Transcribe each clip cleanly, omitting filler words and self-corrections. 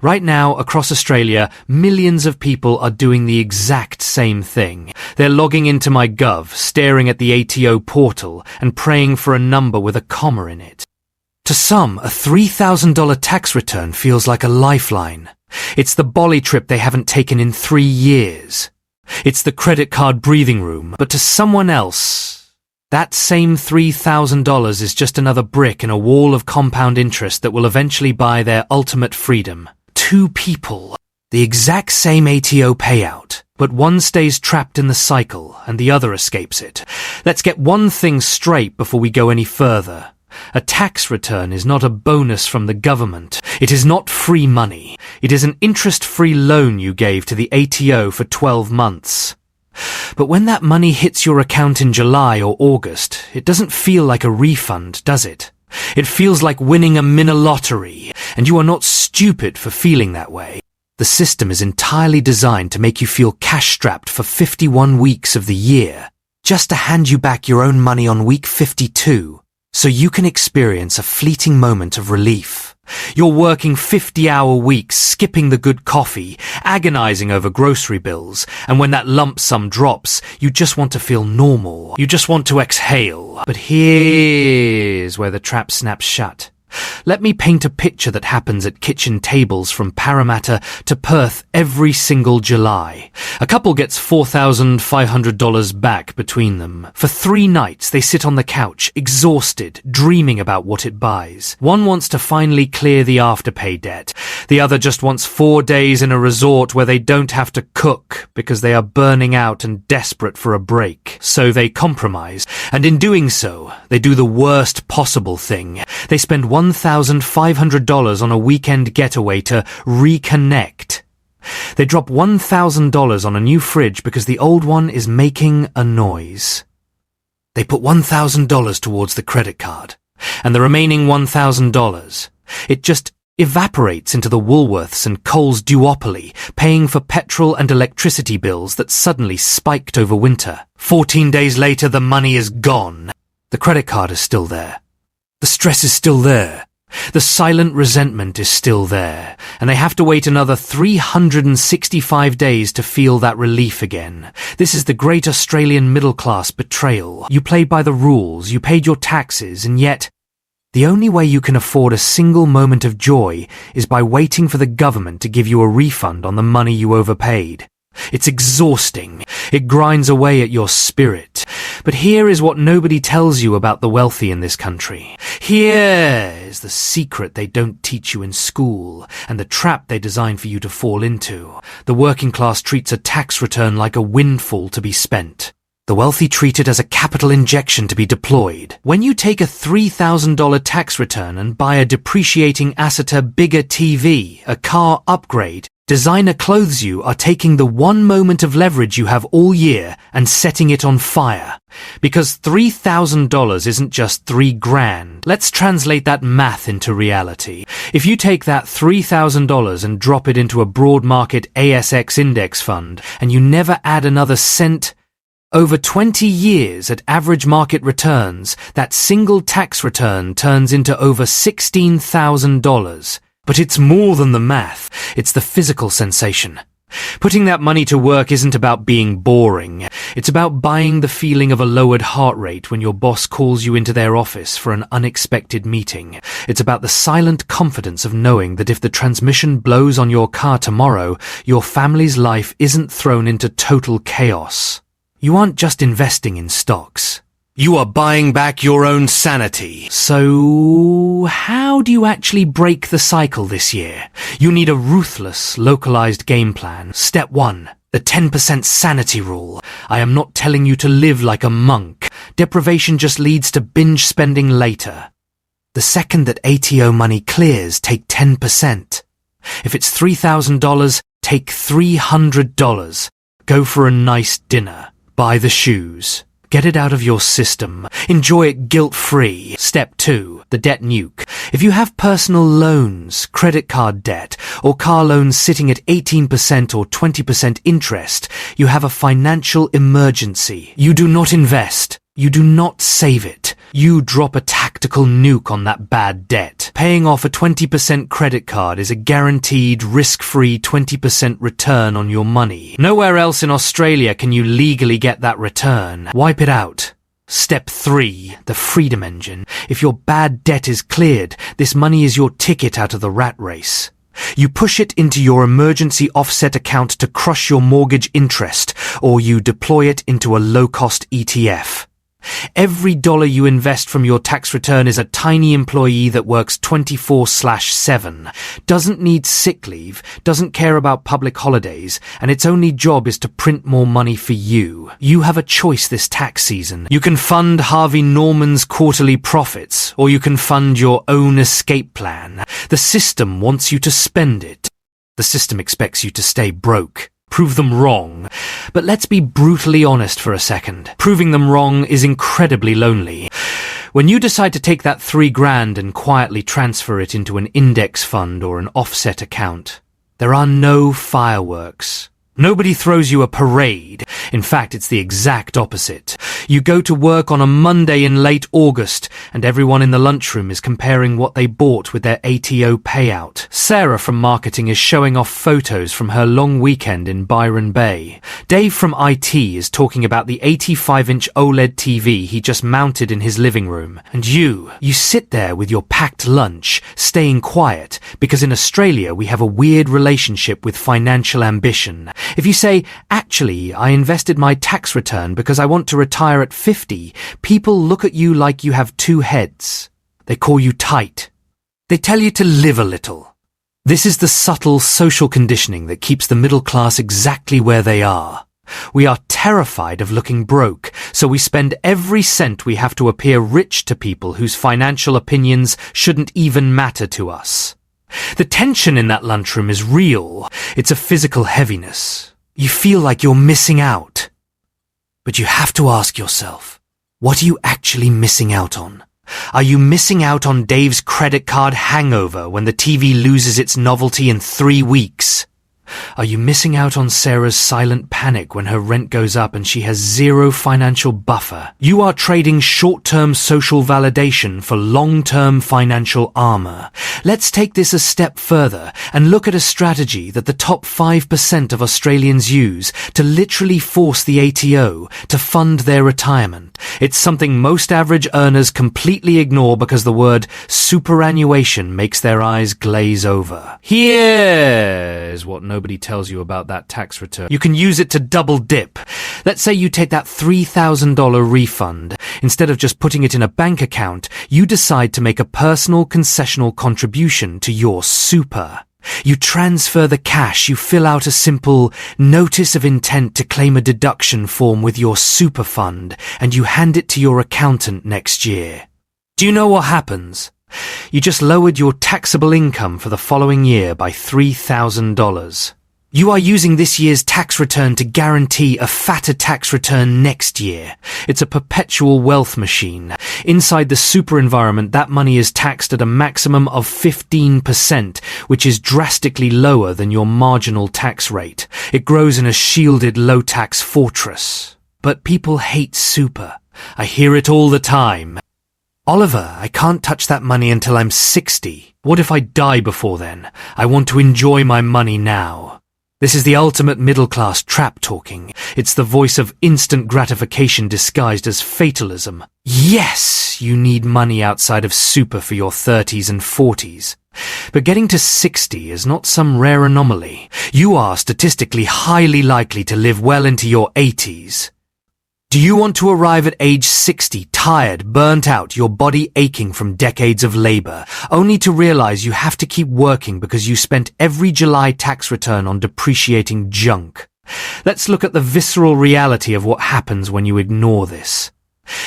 Right now, across Australia, millions of people are doing the exact same thing. They're logging into MyGov, staring at the ATO portal, and praying for a number with a comma in it. To some, a $3,000 tax return feels like a lifeline. It's the bolly trip they haven't taken in 3 years. It's the credit card breathing room, but to someone else, that same $3,000 is just another brick in a wall of compound interest that will eventually buy their ultimate freedom. 2 people, the exact same ATO payout, but one stays trapped in the cycle and the other escapes it. Let's get one thing straight before we go any further. A tax return is not a bonus from the government. It is not free money. It is an interest-free loan you gave to the ATO for 12 months. But when that money hits your account in July or August, it doesn't feel like a refund, does it? It feels like winning a mini lottery, and you are not stupid for feeling that way. The system is entirely designed to make you feel cash-strapped for 51 weeks of the year, just to hand you back your own money on week 52. So you can experience a fleeting moment of relief. You're working 50-hour weeks, skipping the good coffee, agonizing over grocery bills, and when that lump sum drops, you just want to feel normal. You just want to exhale. But here's where the trap snaps shut. Let me paint a picture that happens at kitchen tables from Parramatta to Perth every single July. A couple gets $4,500 back between them. For 3 nights, they sit on the couch, exhausted, dreaming about what it buys. One wants to finally clear the afterpay debt. The other just wants 4 days in a resort where they don't have to cook because they are burning out and desperate for a break. So they compromise, and in doing so, they do the worst possible thing. They spend $1,500 on a weekend getaway to reconnect. They drop $1,000 on a new fridge because the old one is making a noise. They put $1,000 towards the credit card, and the remaining $1,000, it just evaporates into the Woolworths and Coles duopoly, paying for petrol and electricity bills that suddenly spiked over winter. 14 days later, the money is gone. The credit card is still there. The stress is still there. The silent resentment is still there, and they have to wait another 365 days to feel that relief again. This is the great Australian middle-class betrayal. You play by the rules, you paid your taxes, and yet the only way you can afford a single moment of joy is by waiting for the government to give you a refund on the money you overpaid. It's exhausting. It grinds away at your spirit. But here is what nobody tells you about the wealthy in this country. Here is the secret they don't teach you in school, and the trap they design for you to fall into. The working class treats a tax return like a windfall to be spent. The wealthy treat it as a capital injection to be deployed. When you take a $3,000 tax return and buy a depreciating asset, a bigger TV, a car upgrade, designer clothes, you are taking the one moment of leverage you have all year and setting it on fire. Because $3,000 isn't just $3,000. Let's translate that math into reality. If you take that $3,000 and drop it into a broad market ASX index fund, and you never add another cent, over 20 years at average market returns, that single tax return turns into over $16,000. But it's more than the math, it's the physical sensation. Putting that money to work isn't about being boring. It's about buying the feeling of a lowered heart rate when your boss calls you into their office for an unexpected meeting. It's about the silent confidence of knowing that if the transmission blows on your car tomorrow, your family's life isn't thrown into total chaos. You aren't just investing in stocks. You are buying back your own sanity. So, how do you actually break the cycle this year? You need a ruthless, localized game plan. Step 1. The 10% sanity rule. I am not telling you to live like a monk. Deprivation just leads to binge spending later. The second that ATO money clears, take 10%. If it's $3,000, take $300. Go for a nice dinner. Buy the shoes. Get it out of your system. Enjoy it guilt-free. Step 2. The debt nuke. If you have personal loans, credit card debt, or car loans sitting at 18% or 20% interest, you have a financial emergency. You do not invest. You do not save it. You drop a tactical nuke on that bad debt. Paying off a 20% credit card is a guaranteed, risk-free 20% return on your money. Nowhere else in Australia can you legally get that return. Wipe it out. Step 3, the freedom engine. If your bad debt is cleared, this money is your ticket out of the rat race. You push it into your emergency offset account to crush your mortgage interest, or you deploy it into a low-cost ETF. Every dollar you invest from your tax return is a tiny employee that works 24/7, doesn't need sick leave, doesn't care about public holidays, and its only job is to print more money for you. You have a choice this tax season. You can fund Harvey Norman's quarterly profits, or you can fund your own escape plan. The system wants you to spend it. The system expects you to stay broke. Prove them wrong. But let's be brutally honest for a second. Proving them wrong is incredibly lonely. When you decide to take that $3,000 and quietly transfer it into an index fund or an offset account, there are no fireworks. Nobody throws you a parade. In fact, it's the exact opposite. You go to work on a Monday in late August, and everyone in the lunchroom is comparing what they bought with their ATO payout. Sarah from marketing is showing off photos from her long weekend in Byron Bay. Dave from IT is talking about the 85-inch OLED TV he just mounted in his living room. And you sit there with your packed lunch, staying quiet, because in Australia we have a weird relationship with financial ambition. If you say, actually, I invested my tax return because I want to retire at 50, people look at you like you have two heads. They call you tight. They tell you to live a little. This is the subtle social conditioning that keeps the middle class exactly where they are. We are terrified of looking broke, so we spend every cent we have to appear rich to people whose financial opinions shouldn't even matter to us. The tension in that lunchroom is real. It's a physical heaviness. You feel like you're missing out. But you have to ask yourself, what are you actually missing out on? Are you missing out on Dave's credit card hangover when the TV loses its novelty in 3 weeks? Are you missing out on Sarah's silent panic when her rent goes up and she has zero financial buffer? You are trading short-term social validation for long-term financial armor. Let's take this a step further and look at a strategy that the top 5% of Australians use to literally force the ATO to fund their retirement. It's something most average earners completely ignore because the word superannuation makes their eyes glaze over. Here's what nobody tells you about that tax return. You can use it to double dip. Let's say you take that $3,000 refund. Instead of just putting it in a bank account, you decide to make a personal concessional contribution to your super. You transfer the cash, you fill out a simple notice of intent to claim a deduction form with your super fund, and you hand it to your accountant next year. Do you know what happens? You just lowered your taxable income for the following year by $3,000. You are using this year's tax return to guarantee a fatter tax return next year. It's a perpetual wealth machine. Inside the super environment, that money is taxed at a maximum of 15%, which is drastically lower than your marginal tax rate. It grows in a shielded low-tax fortress. But people hate super. I hear it all the time. Oliver, I can't touch that money until I'm 60. What if I die before then? I want to enjoy my money now. This is the ultimate middle-class trap talking. It's the voice of instant gratification disguised as fatalism. Yes, you need money outside of super for your 30s and 40s. But getting to 60 is not some rare anomaly. You are statistically highly likely to live well into your 80s. Do you want to arrive at age 60 tired, burnt out, your body aching from decades of labor, only to realize you have to keep working because you spent every July tax return on depreciating junk? Let's look at the visceral reality of what happens when you ignore this.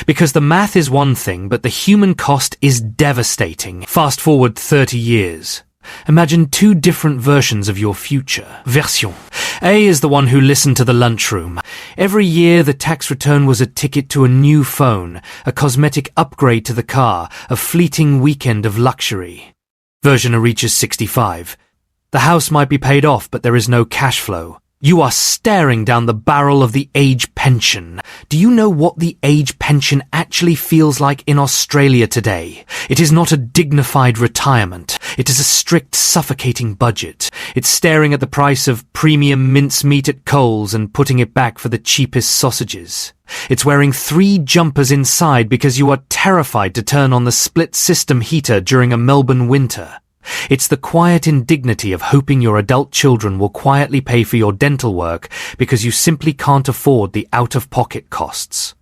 Because the math is one thing, but the human cost is devastating. Fast forward 30 years. Imagine two different versions of your future. Version. A is the one who listened to the lunchroom. Every year the tax return was a ticket to a new phone, a cosmetic upgrade to the car, a fleeting weekend of luxury. Version reaches 65. The house might be paid off, but there is no cash flow. You are staring down the barrel of the age pension. Do you know what the age pension actually feels like in Australia today? It is not a dignified retirement. It is a strict, suffocating budget. It's staring at the price of premium mincemeat at Coles and putting it back for the cheapest sausages. It's wearing 3 jumpers inside because you are terrified to turn on the split-system heater during a Melbourne winter. It's the quiet indignity of hoping your adult children will quietly pay for your dental work because you simply can't afford the out-of-pocket costs.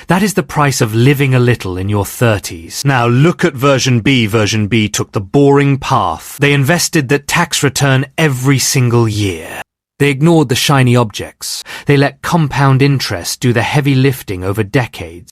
That is the price of living a little in your 30s. Now look at version B. Version B took the boring path. They invested that tax return every single year. They ignored the shiny objects. They let compound interest do the heavy lifting over decades.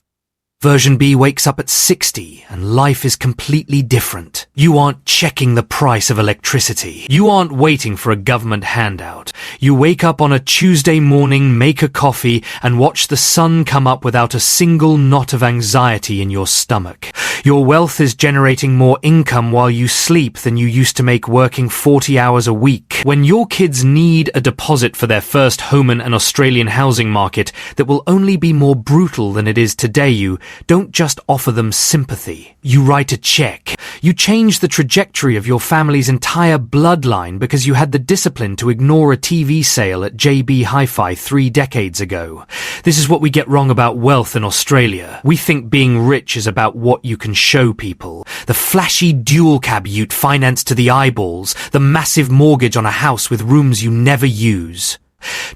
Version B wakes up at 60 and life is completely different. You aren't checking the price of electricity. You aren't waiting for a government handout. You wake up on a Tuesday morning, make a coffee, and watch the sun come up without a single knot of anxiety in your stomach. Your wealth is generating more income while you sleep than you used to make working 40 hours a week. When your kids need a deposit for their first home in an Australian housing market that will only be more brutal than it is today, you don't just offer them sympathy. You write a check. You change the trajectory of your family's entire bloodline because you had the discipline to ignore a TV sale at JB Hi-Fi 3 decades ago. This is what we get wrong about wealth in Australia. We think being rich is about what you can show people. The flashy dual cab ute financed to the eyeballs, the massive mortgage on a house with rooms you never use.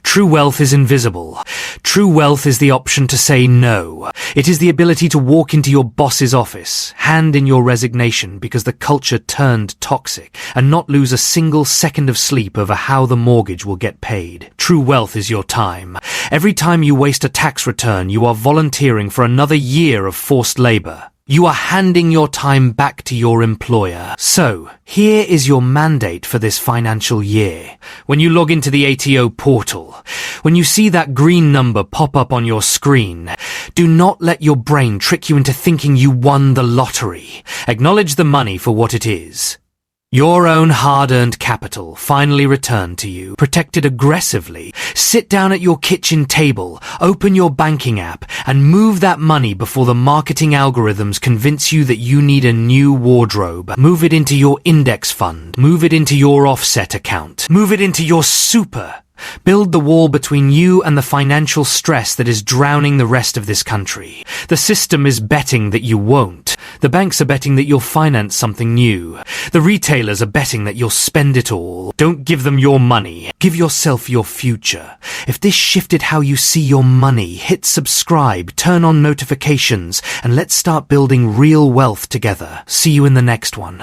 True wealth is invisible. True wealth is the option to say no. It is the ability to walk into your boss's office, hand in your resignation because the culture turned toxic, and not lose a single second of sleep over how the mortgage will get paid. True wealth is your time. Every time you waste a tax return, you are volunteering for another year of forced labor. You are handing your time back to your employer. So, here is your mandate for this financial year. When you log into the ATO portal, when you see that green number pop up on your screen, do not let your brain trick you into thinking you won the lottery. Acknowledge the money for what it is. Your own hard-earned capital finally returned to you, protected aggressively. Sit down at your kitchen table, open your banking app, and move that money before the marketing algorithms convince you that you need a new wardrobe. Move it into your index fund. Move it into your offset account. Move it into your super. Build the wall between you and the financial stress that is drowning the rest of this country. The system is betting that you won't. The banks are betting that you'll finance something new. The retailers are betting that you'll spend it all. Don't give them your money. Give yourself your future. If this shifted how you see your money, hit subscribe, turn on notifications, and let's start building real wealth together. See you in the next one.